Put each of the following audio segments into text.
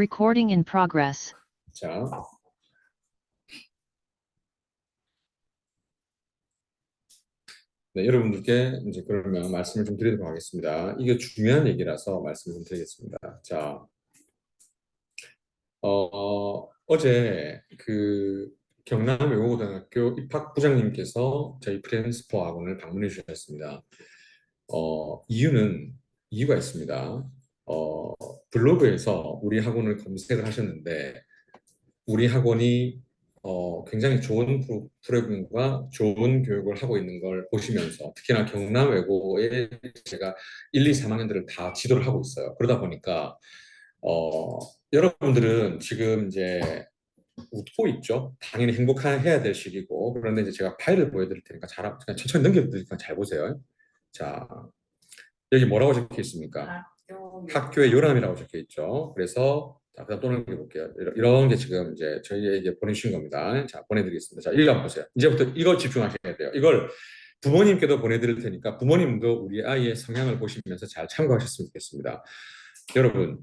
Recording in progress. 자, 네, 여러분들께 이제 그러면 말씀을 좀 드리도록 하겠습니다. 이게 중요한 얘기라서 말씀을 좀 드리겠습니다. 자, 어제 그 경남외국어고등학교 입학부장님께서 저희 프린시퍼 학원을 방문해 주셨습니다. 이유가 있습니다. 어, 블로그에서 우리 학원을 검색을 하셨는데 우리 학원이 굉장히 좋은 프로그램과 좋은 교육을 하고 있는 걸 보시면서 특히나 경남외고에 제가 1, 2, 3학년들을 다 지도를 하고 있어요. 그러다 보니까 여러분들은 지금 이제 웃고 있죠. 당연히 행복해야 될 시기고 그런데 이제 제가 파일을 보여드릴 테니까 그냥 천천히 넘겨드리니까 잘 보세요. 자, 여기 뭐라고 적혀 있습니까? 학교의 요람이라고 적혀 있죠. 그래서 자, 그다음 또 넘겨볼게요. 이런 게 지금 이제 저희에게 보내주신 겁니다. 자, 보내드리겠습니다. 자, 읽어보세요. 이제부터 이거 집중하셔야 돼요. 이걸 부모님께도 보내드릴 테니까 부모님도 우리 아이의 성향을 보시면서 잘 참고하셨으면 좋겠습니다. 여러분,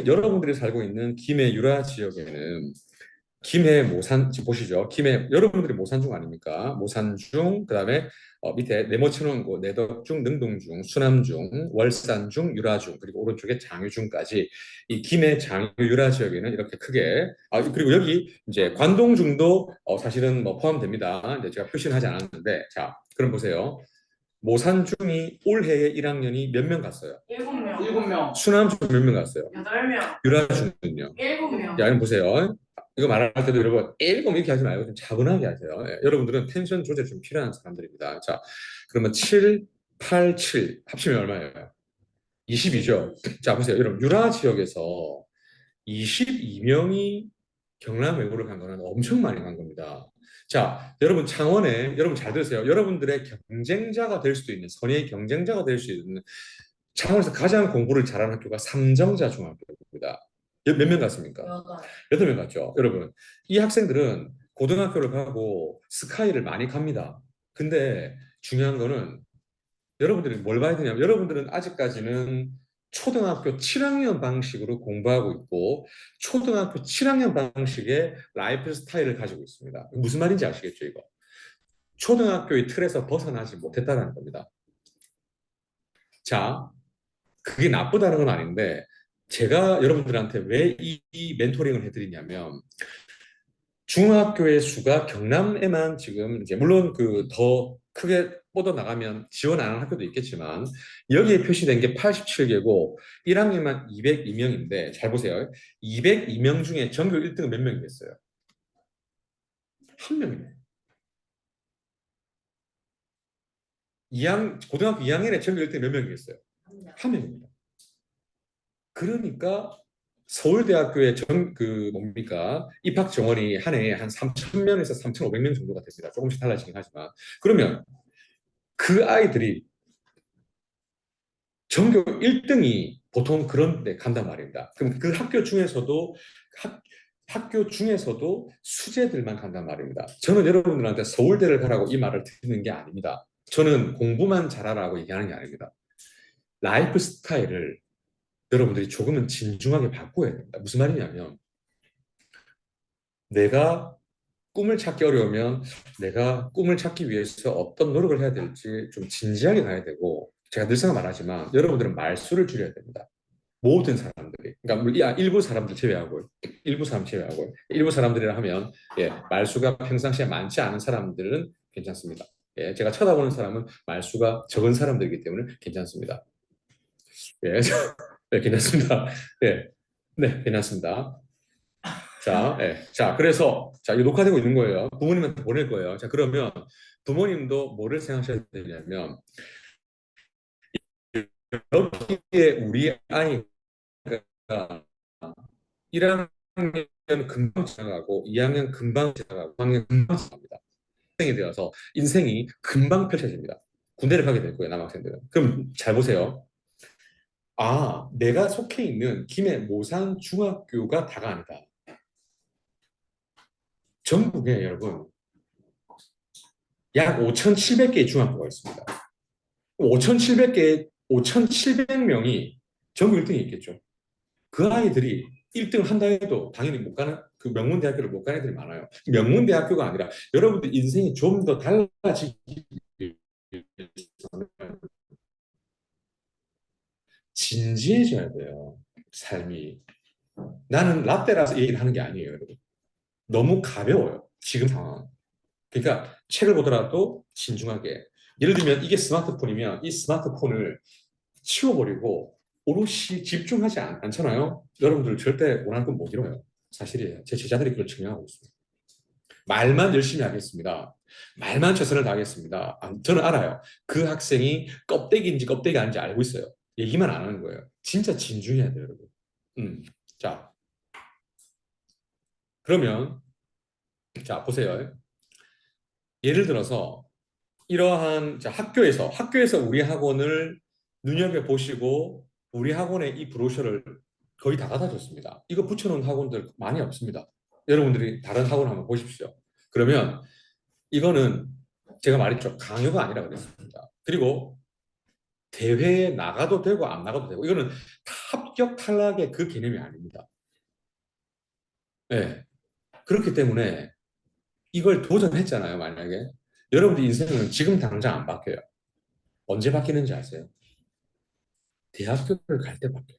여러분들이 살고 있는 김해 유라 지역에는 김해 모산 지금 보시죠. 김해 여러분들이 모산중 아닙니까? 모산중 그다음에 밑에 네모쳐놓은 내덕중, 능동중, 수남중, 월산중, 유라중 그리고 오른쪽에 장유중까지 이 김해 장유 유라 지역에는 이렇게 크게 그리고 여기 이제 관동중도 사실은 뭐 포함됩니다. 이제 제가 표시는 하지 않았는데 자 그럼 보세요. 모산중이 올해에 1학년이 몇 명 갔어요? 7명. 7명. 수남중 몇 명 갔어요? 8명. 유라중은요? 7명. 야, 이거 보세요. 이거 말할 때도 여러분, 일곱 이렇게 하지 말고 좀 차분하게 하세요. 예, 여러분들은 텐션 조절 좀 필요한 사람들입니다. 자, 그러면 7, 8, 7 합치면 얼마예요? 22죠. 자, 보세요. 여러분, 유라 지역에서 22명이 경남 외고를 간 거는 엄청 많이 간 겁니다. 자, 여러분 창원에 여러분 잘 들으세요. 여러분들의 경쟁자가 될 수도 있는 선의의 경쟁자가 될 수 있는 창원에서 가장 공부를 잘하는 학교가 삼정자 중학교입니다. 몇 명 갔습니까? 8명 갔죠. 여러분, 이 학생들은 고등학교를 가고 스카이를 많이 갑니다. 근데 중요한 거는 여러분들이 뭘 봐야 되냐면 여러분들은 아직까지는 초등학교 7학년 방식으로 공부하고 있고 초등학교 7학년 방식의 라이프 스타일을 가지고 있습니다. 무슨 말인지 아시겠죠, 이거? 초등학교의 틀에서 벗어나지 못했다는 겁니다. 자, 그게 나쁘다는 건 아닌데 제가 여러분들한테 왜 이 멘토링을 해드리냐면 중학교의 수가 경남에만 지금 이제 물론 그 더 크게 뻗어 나가면 지원 안 하는 학교도 있겠지만 여기에 표시된 게 87개고 1학년만 202명인데 잘 보세요. 202명 중에 전교 1등은 몇 명이겠어요? 한 명이네. 고등학교 2학년에 전교 1등 몇 명이겠어요? 한 명입니다. 그러니까 서울대학교의 뭡니까? 입학 정원이 한 해에 한 3,000명에서 3,500명 정도가 됩니다. 조금씩 달라지긴 하지만. 그러면 그 아이들이 전교 1등이 보통 그런 데 간단 말입니다. 그럼 그 학교 중에서도 수재들만 간단 말입니다. 저는 여러분들한테 서울대를 가라고 이 말을 듣는 게 아닙니다. 저는 공부만 잘하라고 얘기하는 게 아닙니다. 라이프 스타일을 여러분들이 조금은 진중하게 바꿔야 됩니다. 무슨 말이냐면 내가 꿈을 찾기 어려우면 내가 꿈을 찾기 위해서 어떤 노력을 해야 될지 좀 진지하게 가야 되고 제가 늘상 말하지만 여러분들은 말수를 줄여야 됩니다. 모든 사람들이 그러니까 일부 사람들 제외하고 일부 사람들이라 하면 말수가 평상시에 많지 않은 사람들은 괜찮습니다. 제가 쳐다보는 사람은 말수가 적은 사람들이기 때문에 괜찮습니다. 네, 괜찮습니다. 네, 괜찮습니다. 자, 그래서, 이거 녹화되고 있는 거예요. 부모님한테 보낼 거예요. 자, 그러면 부모님도 뭐를 생각하셔야 되냐면, 여기에 우리 아이가 1학년 금방 지나가고, 2학년 금방 지나가고, 3학년 금방 지나갑니다. 학생이 되어서 인생이 금방 펼쳐집니다. 군대를 가게 될 거예요, 남학생들은. 그럼 잘 보세요. 내가 속해 있는 김해 모산 중학교가 다가 아니다. 전국에 여러분 약 5,700개의 중학교가 있습니다. 5,700명이 전국 1등이 있겠죠. 그 아이들이 1등을 한다 해도 당연히 못 가는, 그 명문대학교를 못 가는 애들이 많아요. 명문대학교가 아니라 여러분들 인생이 좀 더 달라지기 위해서는 진지해져야 돼요. 삶이. 나는 라떼라서 얘기를 하는 게 아니에요, 여러분. 너무 가벼워요. 지금 상황. 그러니까 책을 보더라도 신중하게. 예를 들면 이게 스마트폰이면 이 스마트폰을 치워버리고 오롯이 집중하지 않잖아요. 여러분들 절대 원하는 건 못 이뤄요. 사실이에요. 제 제자들이 그걸 증명하고 있습니다. 말만 열심히 하겠습니다. 말만 최선을 다하겠습니다. 저는 알아요. 그 학생이 껍데기인지 껍데기 아닌지 알고 있어요. 얘기만 안 하는 거예요. 진짜 진중해야 돼요, 여러분. 자, 그러면 자 보세요. 예를 들어서 이러한 학교에서 우리 학원을 눈여겨 보시고 우리 학원의 이 브로셔를 거의 다 갖다 줬습니다. 이거 붙여놓은 학원들 많이 없습니다. 여러분들이 다른 학원 한번 보십시오. 그러면 이거는 제가 말했죠. 강요가 아니라 그랬습니다. 그리고 대회에 나가도 되고 안 나가도 되고 이거는 합격 탈락의 그 개념이 아닙니다. 네. 그렇기 때문에 이걸 도전했잖아요. 만약에 여러분들 인생은 지금 당장 안 바뀌어요. 언제 바뀌는지 아세요? 대학교를 갈 때 바뀌어요.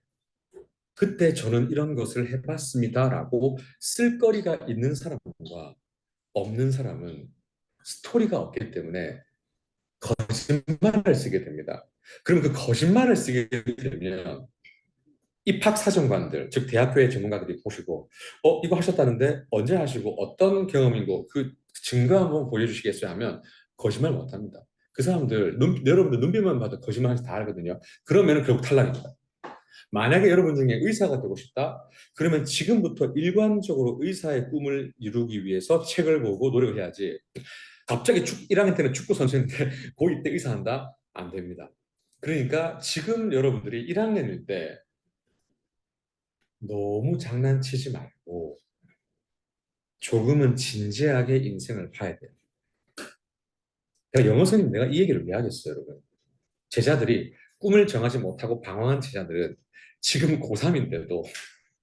그때 저는 이런 것을 해봤습니다라고 쓸거리가 있는 사람과 없는 사람은 스토리가 없기 때문에 거짓말을 쓰게 됩니다. 그럼 그 거짓말을 쓰게 되면 입학 사정관들, 즉 대학교의 전문가들이 보시고 이거 하셨다는데 언제 하시고 어떤 경험이고 그 증거 한번 보여주시겠어요 하면 거짓말 못합니다. 그 사람들 여러분들 눈빛만 봐도 거짓말하지 다 알거든요. 그러면 결국 탈락입니다. 만약에 여러분 중에 의사가 되고 싶다? 그러면 지금부터 일관적으로 의사의 꿈을 이루기 위해서 책을 보고 노력을 해야지. 갑자기 1학년 때는 축구 선수인데 고2 때 의사한다? 안 됩니다. 그러니까 지금 여러분들이 1학년일 때 너무 장난치지 말고 조금은 진지하게 인생을 봐야 돼요. 내가 영어 선생님 내가 이 얘기를 왜 하겠어요, 여러분? 제자들이 꿈을 정하지 못하고 방황한 제자들은 지금 고3인데도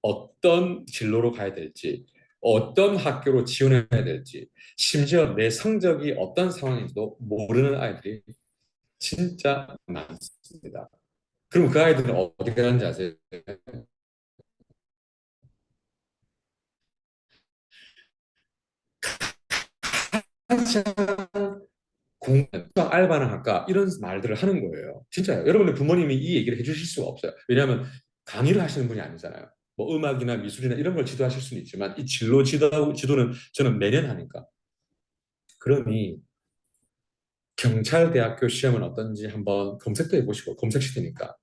어떤 진로로 가야 될지, 어떤 학교로 지원해야 될지, 심지어 내 성적이 어떤 상황인지도 모르는 아이들이 진짜 많습니다. 그럼 그 아이들은 어디 가는지 아세요? 공부는 알바나 할까 이런 말들을 하는 거예요. 진짜요. 여러분의 부모님이 이 얘기를 해주실 수가 없어요. 왜냐하면 강의를 하시는 분이 아니잖아요. 뭐 음악이나 미술이나 이런 걸 지도하실 수는 있지만 이 지도는 저는 매년 하니까. 그러니 경찰대학교 시험은 어떤지 한번 검색도 해보시고 검색시키니까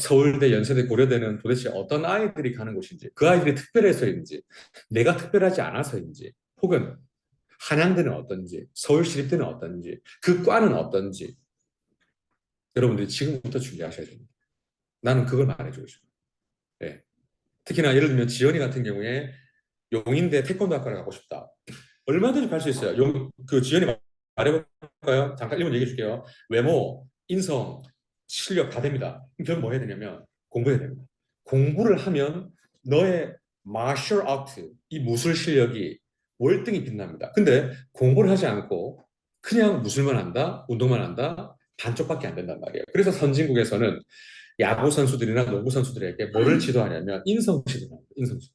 서울대, 연세대, 고려대는 도대체 어떤 아이들이 가는 곳인지 그 아이들이 특별해서인지 내가 특별하지 않아서인지 혹은 한양대는 어떤지 서울시립대는 어떤지 그 과는 어떤지 여러분들이 지금부터 준비하셔야 됩니다. 나는 그걸 말해주고 싶어요. 네. 특히나 예를 들면 지연이 같은 경우에 용인대 태권도 학과를 가고 싶다. 얼마든지 갈 수 있어요. 그 지연이 말해볼까요? 잠깐 1분 얘기해 줄게요. 외모, 인성, 실력 다 됩니다. 그럼 뭐 해야 되냐면 공부해야 됩니다. 공부를 하면 너의 마셜 아트, 이 무술 실력이 월등히 빛납니다. 근데 공부를 하지 않고 그냥 무술만 한다, 운동만 한다, 반쪽밖에 안 된단 말이에요. 그래서 선진국에서는 야구 선수들이나 농구 선수들에게 뭐를 지도하냐면 인성 지도합니다. 인성 지도.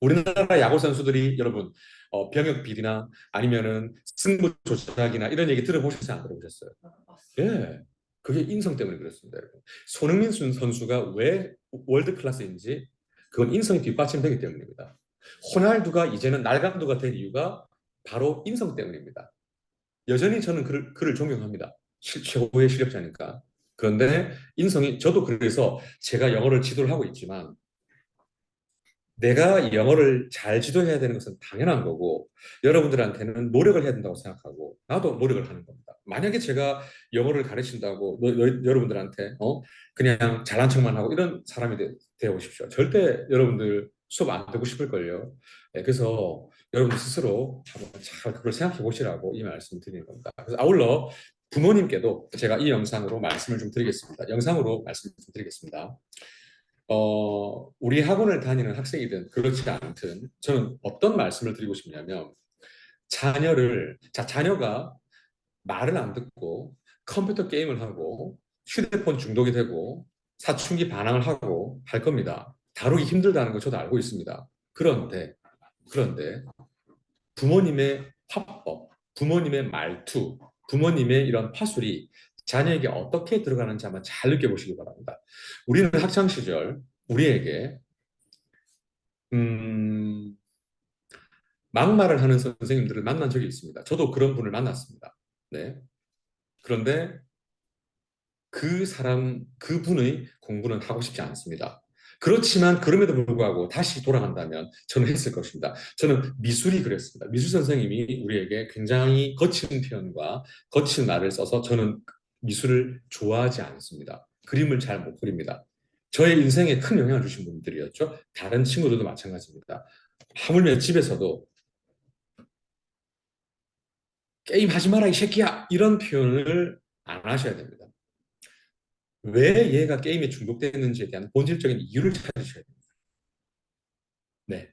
우리나라 야구 선수들이 여러분 병역 비리나 아니면은 승부 조작이나 이런 얘기 들어보셨어요? 안 들어보셨어요? 예, 그게 인성 때문에 그렇습니다. 여러분. 손흥민 선수가 왜 월드 클래스인지 그건 인성이 뒷받침되기 때문입니다. 호날두가 이제는 날강도가 된 이유가 바로 인성 때문입니다. 여전히 저는 그를 존경합니다. 최고의 실력자니까. 그런데 인성이 저도 그래서 제가 영어를 지도를 하고 있지만 내가 영어를 잘 지도해야 되는 것은 당연한 거고 여러분들한테는 노력을 해야 된다고 생각하고 나도 노력을 하는 겁니다. 만약에 제가 영어를 가르친다고 여러분들한테 그냥 잘난 척만 하고 이런 사람이 되어 보십시오. 절대 여러분들 수업 안 듣고 싶을걸요. 네, 그래서 여러분들 스스로 한번 잘 그걸 생각해 보시라고 이 말씀 드리는 겁니다. 그래서 아울러 부모님께도 제가 이 영상으로 말씀을 좀 드리겠습니다. 영상으로 말씀 좀 드리겠습니다. 우리 학원을 다니는 학생이든 그렇지 않든 저는 어떤 말씀을 드리고 싶냐면 자녀가 말을 안 듣고 컴퓨터 게임을 하고 휴대폰 중독이 되고 사춘기 반항을 하고 할 겁니다. 다루기 힘들다는 거 저도 알고 있습니다. 그런데 부모님의 화법, 부모님의 말투, 부모님의 이런 파술이 자녀에게 어떻게 들어가는지 한번 잘 느껴보시기 바랍니다. 우리는 학창 시절 우리에게 음, 막말을 하는 선생님들을 만난 적이 있습니다. 저도 그런 분을 만났습니다. 네. 그런데 그분의 공부는 하고 싶지 않습니다. 그렇지만 그럼에도 불구하고 다시 돌아간다면 저는 했을 것입니다. 저는 미술이 그랬습니다. 미술 선생님이 우리에게 굉장히 거친 표현과 거친 말을 써서 저는 미술을 좋아하지 않습니다. 그림을 잘 못 그립니다. 저의 인생에 큰 영향을 주신 분들이었죠. 다른 친구들도 마찬가지입니다. 하물며 집에서도 게임 하지 마라 이 새끼야 이런 표현을 안 하셔야 됩니다. 왜 얘가 게임에 중독됐는지에 대한 본질적인 이유를 찾으셔야 됩니다. 네,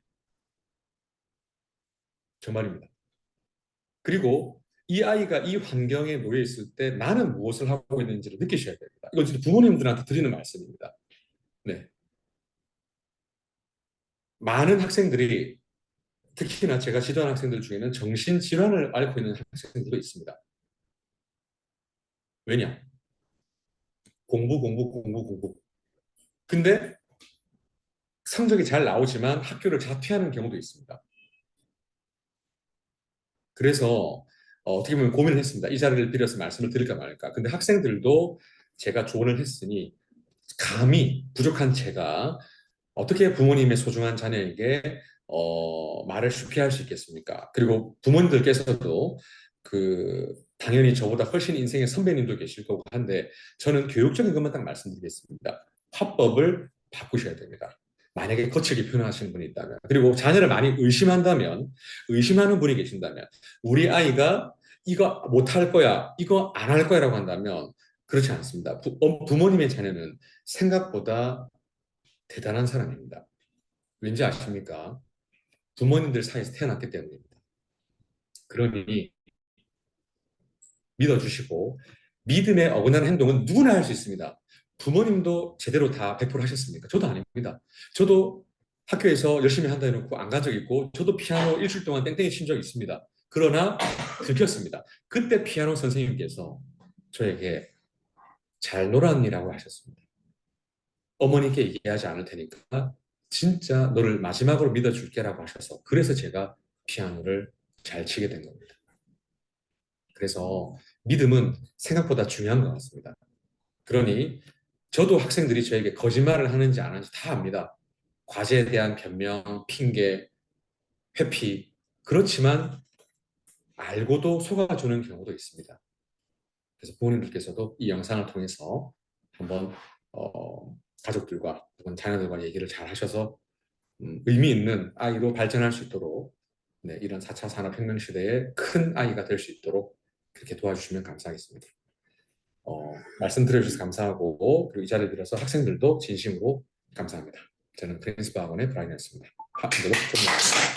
정말입니다. 그리고 이 아이가 이 환경에 놓여 있을 때 나는 무엇을 하고 있는지를 느끼셔야 됩니다. 이건 진짜 부모님들한테 드리는 말씀입니다. 네, 많은 학생들이 특히나 제가 지도하는 학생들 중에는 정신질환을 앓고 있는 학생들도 있습니다. 왜냐? 공부. 근데 성적이 잘 나오지만 학교를 자퇴하는 경우도 있습니다. 그래서 떻게 보면 고민을 했습니다. 이 자리를 빌어서 말씀을 드릴까 말까. 근데 학생들도 제가 조언을 했으니 감히 부족한 제가 어떻게 부모님의 소중한 자녀에게 말을 쉽게 할 수 있겠습니까? 그리고 부모님들께서도 당연히 저보다 훨씬 인생의 선배님도 계실 거고 한데 저는 교육적인 것만 딱 말씀드리겠습니다. 화법을 바꾸셔야 됩니다. 만약에 거칠게 표현하시는 분이 있다면 그리고 자녀를 많이 의심하는 분이 계신다면 우리 아이가 이거 못할 거야 이거 안 할 거야라고 한다면 그렇지 않습니다. 부모님의 자녀는 생각보다 대단한 사람입니다. 왠지 아십니까? 부모님들 사이에서 태어났기 때문입니다. 그러니 믿어주시고 믿음에 어긋나는 행동은 누구나 할 수 있습니다. 부모님도 제대로 다 100% 하셨습니까? 저도 아닙니다. 저도 학교에서 열심히 한다 해놓고 안 간 적 있고 저도 피아노 일주일 동안 땡땡이 친 적 있습니다. 그러나 들켰습니다. 그때 피아노 선생님께서 저에게 잘 놀았니라고 하셨습니다. 어머니께 얘기하지 않을 테니까 진짜 너를 마지막으로 믿어줄게라고 하셔서 그래서 제가 피아노를 잘 치게 된 겁니다. 그래서 믿음은 생각보다 중요한 것 같습니다. 그러니 저도 학생들이 저에게 거짓말을 하는지 안 하는지 다 압니다. 과제에 대한 변명, 핑계, 회피. 그렇지만 알고도 속아주는 경우도 있습니다. 그래서 부모님들께서도 이 영상을 통해서 한번 가족들과 혹은 자녀들과 얘기를 잘 하셔서 의미 있는 아이로 발전할 수 있도록 네, 이런 4차 산업혁명 시대에 큰 아이가 될 수 있도록 그렇게 도와주시면 감사하겠습니다. 말씀 들어주셔서 감사하고 그리고 이 자리를 빌어서 학생들도 진심으로 감사합니다. 저는 프린스바 학원의 브라이언이었습니다. 이제도 좀